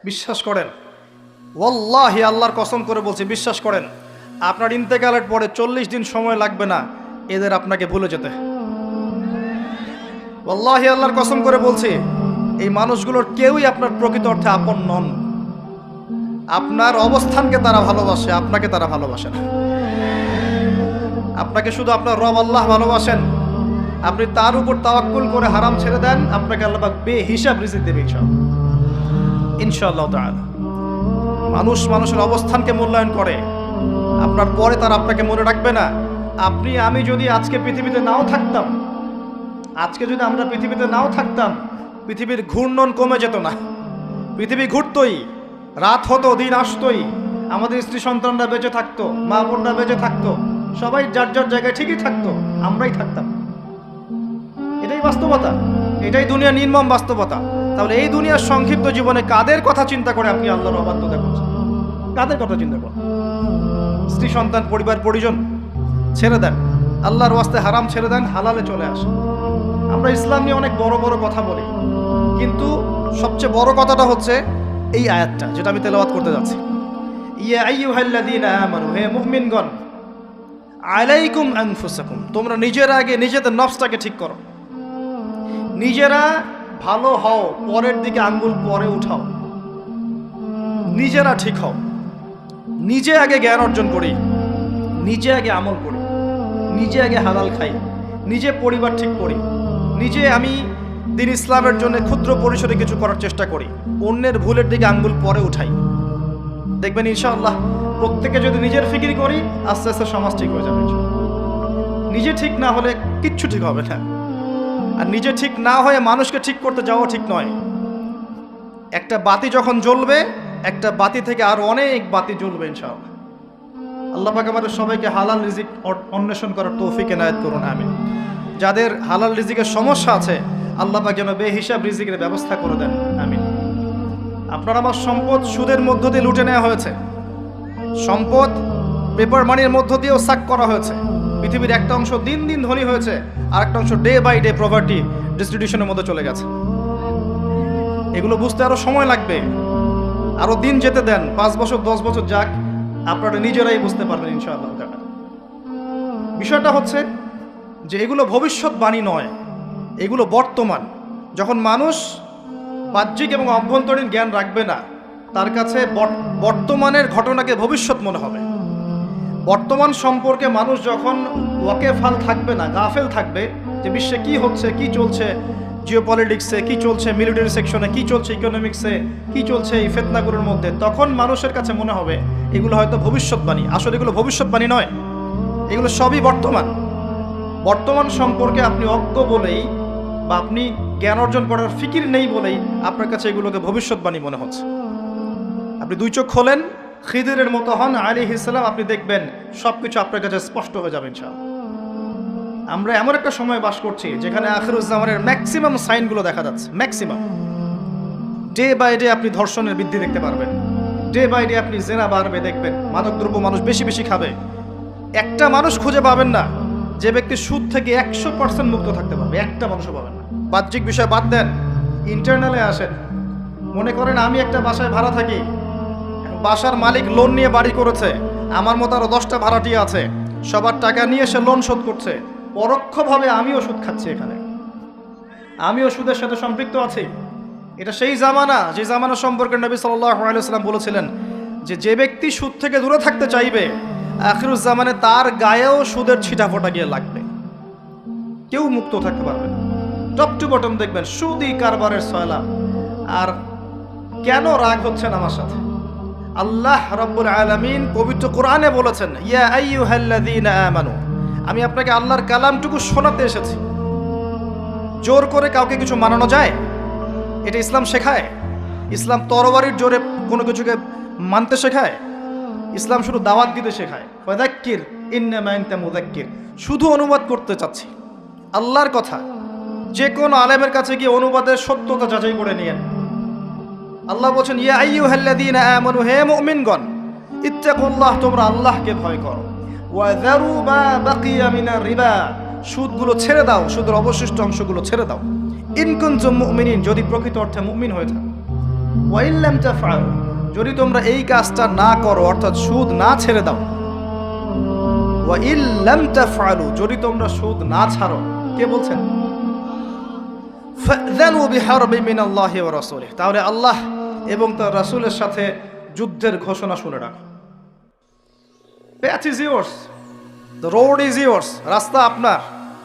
বিশ্বাস করেন, ওয়াল্লাহি আল্লাহর কসম করে বলছি, বিশ্বাস করেন, আপনার ইন্তেকালের পরে 40 দিন সময় লাগবে না এদের আপনাকে ভুলে যেতে। ওয়াল্লাহি আল্লাহর কসম করে বলছি, এই মানুষগুলোর কেউই আপনার প্রকৃত অর্থে আপন নন। আপনার অবস্থানকে তারা ভালোবাসে, আপনাকে তারা ভালোবাসে না। আপনাকে শুধু আপনার রব আল্লাহ ভালোবাসেন। আপনি তার উপর তাওয়াক্কুল করে হারাম ছেড়ে দেন, আপনাকে আল্লাহ পাক বেহিসাব রিজিক দেবে ইনশাআল্লাহ তাআলা। মানুষ মানুষের অবস্থানকে মূল্যায়ন করে, আপনার পরে তার আপনাকে মনে রাখবে না। আপনি আমি যদি আজকে পৃথিবীতে নাও থাকতাম, আজকে যদি আমরা পৃথিবীতে নাও থাকতাম, পৃথিবীর ঘূর্ণন কমে যেত না। পৃথিবী ঘুরতই, রাত হতো, দিন আসতোই, আমাদের স্ত্রী সন্তানরা বেঁচে থাকতো, মা বোনরা বেঁচে থাকতো, সবাই যার যার জায়গায় ঠিকই থাকতো, আমরাই থাকতাম। এটাই বাস্তবতা, এটাই দুনিয়া নির্মম বাস্তবতা। তাহলে এই দুনিয়ার সংক্ষিপ্ত জীবনে কাদের কথা চিন্তা করে আপনি আল্লাহর অবাধ্যতা করছেন? কাদের কথা চিন্তা করেন? স্ত্রী সন্তান পরিবার পরিজন ছেড়ে দেন, আল্লাহর ওয়াস্তে হারাম ছেড়ে দেন, হালালে চলে আসেন। আমরা ইসলাম নিয়ে অনেক বড় বড় কথা বলি, কিন্তু সবচেয়ে বড় কথাটা হচ্ছে এই আয়াতটা যেটা আমি তেলাওয়াত করতে যাচ্ছি। ইয়া আইয়ুহাল্লাযীনা আমানু, হে মুমিনগণ, আলাইকুম আনফুসাকুম, তোমরা নিজের আগে নিজেদের নফসটাকে ঠিক করো। নিজেরা ভালো হও, পরের দিকে আঙ্গুল পরে উঠাও। নিজেরা ঠিক হও, নিজে আগে জ্ঞান অর্জন করি, নিজে আগে আমল করি, নিজে আগে হালাল খাই, নিজে পরিবার ঠিক করি, নিজে আমি দিন ইসলামের জন্য ক্ষুদ্র পরিসরে কিছু করার চেষ্টা করি, অন্যের ভুলের দিকে আঙ্গুল পরে উঠাই। দেখবেন ইনশাআল্লাহ প্রত্যেকে যদি নিজের ফিকির করি, আস্তে আস্তে সমাজ ঠিক হয়ে যাবে। নিজে ঠিক না হলে কিচ্ছু ঠিক হবে না। আর নিজে ঠিক না হয়ে মানুষকে ঠিক করতে যাওয়া ঠিক নয়। একটা বাতি যখন জ্বলবে, একটা বাতি থেকে আরো অনেক বাতি জ্বলবে ইনশাআল্লাহ। আল্লাহ পাক আমাদের সবাইকে হালাল রিজিক অন্বেষণ করার তৌফিক এনায়েত করুন, আমিন। যাদের হালাল রিজিকের সমস্যা আছে, আল্লাহ পাক যেন বেহিসাব রিজিকের ব্যবস্থা করে দেন, আমিন। আপনার আমার সম্পদ সুদের মধ্য দিয়ে লুটে নেওয়া হয়েছে, সম্পদ পেপার মানির মধ্য দিয়েও সাক করা হয়েছে। পৃথিবীর একটা অংশ দিন দিন ধনী হয়েছে, আর একটা অংশ ডে বাই ডে প্রপার্টি ডিস্ট্রিবিউশনের মধ্যে চলে গেছে। এগুলো বুঝতে আরো সময় লাগবে, আরো দিন যেতে দেন, 5 বছর 10 বছর যাক, আপনারা নিজেরাই বুঝতে পারবেন ইনশাআল্লাহ। বিষয়টা হচ্ছে যে এগুলো ভবিষ্যৎবাণী নয়, এগুলো বর্তমান। যখন মানুষ বাহ্যিক এবং অভ্যন্তরীণ জ্ঞান রাখবে না, তার কাছে বর্তমানের ঘটনাকে ভবিষ্যৎ মনে হবে। বর্তমান সম্পর্কে মানুষ যখন ওয়াকেফাল থাকবে না, গাফেল থাকবে যে বিশ্বে কি হচ্ছে, কি চলছে, জিওপলিটিক্সে কি চলছে, মিলিটারি সেকশনে কি চলছে, ইকোনমিক্সে কি চলছে, এই ফিতনাগুলোর মধ্যে, তখন মানুষের কাছে মনে হবে এগুলো হয়তো ভবিষ্যৎবাণী। আসলে এগুলো ভবিষ্যৎবাণী নয়, এগুলো সবই বর্তমান। বর্তমান সম্পর্কে আপনি অজ্ঞ বলেই বা আপনি জ্ঞান অর্জন করার ফিকির নেই বলেই আপনার কাছে এগুলোকে ভবিষ্যৎবাণী মনে হচ্ছে। আপনি 2 চোখ খোলেন, খিদিরের মতো হন আলাইহিস সালাম, আপনি দেখবেন সবকিছু আপনার কাছে স্পষ্ট হয়ে যাবে ইনশাআল্লাহ। আমরা এমন একটা সময় বাস করছি যেখানে আখিরুজ্জামানের ম্যাক্সিমাম সাইনগুলো দেখা যাচ্ছে। ম্যাক্সিমাম ডে বাই ডে আপনি ধর্ষণের বৃদ্ধি দেখতে পারবেন, ডে বাই ডে আপনি জেনা বাড়বে দেখবেন, মাদকদ্রব্য মানুষ বেশি বেশি খাবে। একটা মানুষ খুঁজে পাবেন না যে ব্যক্তি সুদ থেকে 100% মুক্ত থাকতে পারবে, একটা মানুষও পাবেন না। বাহ্যিক বিষয় বাদ দেন, ইন্টারনালে আসেন। মনে করেন আমি একটা বাসায় ভাড়া থাকি, বাসার মালিক লোন নিয়ে বাড়ি করেছে, আমার মতো আরো 10টা ভাড়াটিয়া আছে, সবার টাকা নিয়ে সে লোন শোধ করছে। পরোক্ষভাবে আমিও সুদ খাচ্ছি, এখানে আমিও সুদের সাথে সম্পৃক্ত আছি। এটা সেই জামানা যে জামানা সম্পর্কে নবী সাল্লাল্লাহু আলাইহি ওয়াসাল্লাম বলেছিলেন যে ব্যক্তি সুদ থেকে দূরে থাকতে চাইবে, আখিরুজ জামানে তার গায়েও সুদের ছিটাফোঁটা গিয়ে লাগবে, কেউ মুক্ত থাকতে পারবে না। টপ টু বটম দেখবেন সুদই কারবারের সয়লা। আর কেন রাগ হচ্ছেন আমার সাথে? আল্লাহ রাব্বুল আলামিন পবিত্র কোরআনে বলেছেন, ইয়া আইয়ুহাল্লাযীনা আমানু, আমি আপনাকে আল্লাহর কালামটুকু শোনাতে এসেছি। জোর করে কাউকে কিছু মানানো যায়? এটা ইসলাম শেখায়? ইসলাম তরবারির জোরে কোনো কিছুকে মানতে শেখায়? ইসলাম শুধু দাওয়াত দিতে শেখায়। ফাযাক্কির ইন্নামা আনতা মুযাক্কির, শুধু অনুবাদ করতে চাচ্ছি আল্লাহর কথা। যে কোনো আলেমের কাছে গিয়ে অনুবাদের সত্যতা যাচাই করে নিয়েন। আল্লাহ বলছেন, ইয়া আইয়ুহাল্লাযীনা আমানু, হে মুমিনগণ, ইত্তাকুল্লাহ, তোমরা আল্লাহকে ভয় করো। ওয়া যারু মা বাকিয়া মিনার রিবা, সুদগুলো ছেড়ে দাও, সুদের অবশিষ্ট অংশগুলো ছেড়ে দাও। ইন কুনতুম মুমিনিন, যদি প্রকৃত অর্থে মুমিন হয়ে থাকো। ওয়া ইন লাম তাফআলু, যদি তোমরা এই কাজটা না করো অর্থাৎ সুদ না ছেড়ে দাও, ওয়া ইন লাম তাফআলু, যদি তোমরা সুদ না ছাড়ো, কে বলছেন? ফাযানু বিহারবিন মিনাল্লাহি ওয়া রাসূলিহি, তাহলে আল্লাহ এবং তার রাসূলের সাথে যুদ্ধের ঘোষণা শুনে রাখো। Path is yours, the road is yours, রাস্তা আপনার,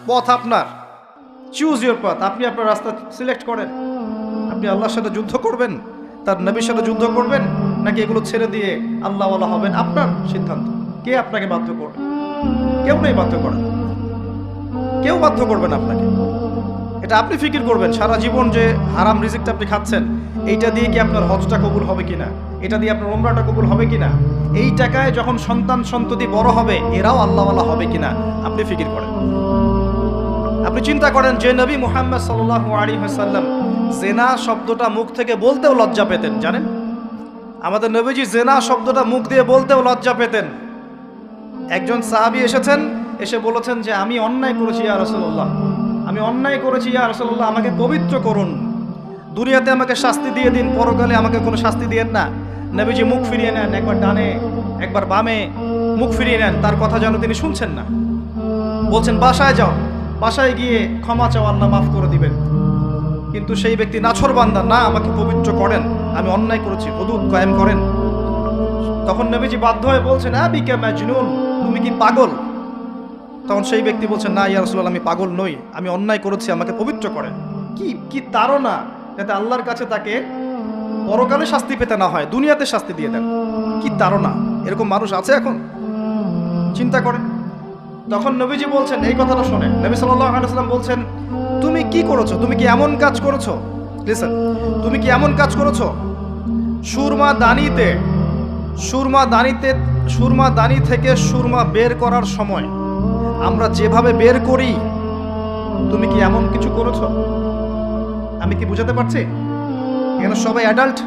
পথ আপনার, চুজ ইউর পাথ, আপনি আপনার রাস্তা সিলেক্ট করেন। আপনি আল্লাহর সাথে যুদ্ধ করবেন, তার নবীর সাথে যুদ্ধ করবেন, নাকি এগুলো ছেড়ে দিয়ে আল্লাহওয়ালা হবেন, আপনার সিদ্ধান্ত। কে আপনাকে বাধ্য করবে? কেউ নেই বাধ্য করেন, কেউ বাধ্য করবেন আপনাকে। এটা আপনি ফিকির করবেন সারা জীবন যে হারাম রিজিকটা আপনি খাচ্ছেন, এইটা দিয়ে কি আপনার হজটা কবুল হবে কিনা, এটা দিয়ে আপনার উমরাটা কবুল হবে কিনা, এই টাকায় যখন সন্তান সন্ততি বড় হবে এরাও আল্লাহওয়ালা হবে কিনা, আপনি ফিকির করেন। আপনি চিন্তা করেন যে নবী মুহাম্মদ সাল্লাল্লাহু আলাইহি ওয়াসাল্লাম জেনা শব্দটা মুখ থেকে বলতেও লজ্জা পেতেন, জানেন? আমাদের নবীজি জেনা শব্দটা মুখ দিয়ে বলতেও লজ্জা পেতেন। একজন সাহাবী এসেছেন, এসে বলেছেন যে আমি অন্যায় করেছি ইয়া রাসূলুল্লাহ, আমি অন্যায় করেছি ইয়া রাসূলুল্লাহ, আমাকে পবিত্র করুন, দুনিয়াতে আমাকে শাস্তি দিয়ে দিন, পরকালে আমাকে কোনো শাস্তি দিয়েন না। নবীজি মুখ ফিরিয়ে নেন, একবার ডানে একবার বামে মুখ ফিরিয়ে নেন, তার কথা যেন তিনি শুনছেন না। বলছেন বাসায় যাও, বাসায় গিয়ে ক্ষমা চাও, আল্লাহ মাফ করে দিবেন। কিন্তু সেই ব্যক্তি নাছরবান্দা, না আমাকে পবিত্র করেন, আমি অন্যায় করেছি, হুদুদ কায়েম করেন। তখন নবীজি বাধ্য হয়ে বলছেন আবিকা মাজনুন, তুমি কি পাগল? তখন সেই ব্যক্তি বলছেন না ইয়া রাসূলুল্লাহ, আমি পাগল নই, আমি অন্যায় করেছি, আমাকে পবিত্র করেন। কি তাড়না, যাতে আল্লাহর কাছে তাকে পরকালে শাস্তি পেতে না হয়, দুনিয়াতে শাস্তি দিয়ে দেন। কি তাড়না! এরকম মানুষ আছে এখন? চিন্তা করেন। তখন নবীজি বলছেন, এই কথাটা শোনে, নবী সাল্লাল্লাহু আলাইহি ওয়াসাল্লাম বলছেন তুমি কি করেছো? তুমি কি এমন কাজ করেছো? লিসেন, তুমি কি এমন কাজ করেছো? সুরমা দানি থেকে সুরমা বের করার সময় আমরা যেভাবে বের করি, তুমি কি এমন কিছু করেছো? আমি কি বুঝাতে পারছি? এখানে সবাই অ্যাডাল্ট,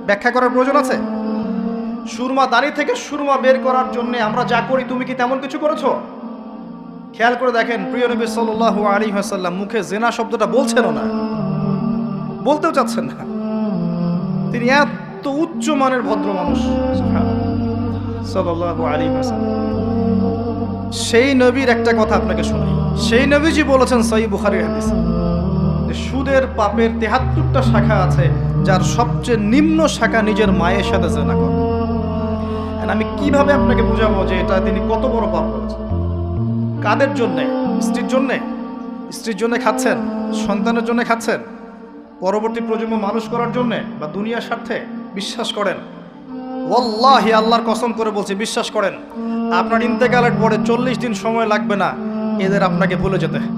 ব্যাখ্যা করার প্রয়োজন আছে? সুরমা দানি থেকে সুরমা বের করার জন্য আমরা যা করি, তুমি কি তেমন কিছু করেছো? খেয়াল করে দেখেন, প্রিয় নবী সাল্লাল্লাহু আলাইহি ওয়াসাল্লাম মুখে জেনা শব্দটা বলছেনও না, বলতেও চাচ্ছেন না। তিনি এত উচ্চ মানের ভদ্র মানুষ সাল্লাল্লাহু আলাইহি ওয়াসাল্লাম। সেই নবীর একটা কথা আপনাকে শোনাই। সেই নবীজি বলেছেন সহিহ বুখারীর হাদিস, যে সুদের পাপের ৭৩টা শাখা আছে, যার সবচেয়ে নিম্ন শাখা নিজের মায়ের সাথে জেনা করা। আমি কিভাবে আপনাকে বুঝাবো যে এটা তিনি কত বড় পাপ করেছেন? কাদের জন্যে? স্ত্রীর জন্য খাচ্ছেন, সন্তানের জন্য খাচ্ছেন, পরবর্তী প্রজন্ম মানুষ করার জন্যে, বা দুনিয়ার স্বার্থে? বিশ্বাস করেন, ওয়াল্লাহি আল্লাহর কসম করে বলছি, বিশ্বাস করেন, আপনার ইন্তেকালের পরে 40 দিন সময় লাগবে না এদের আপনাকে ভুলে যেতে।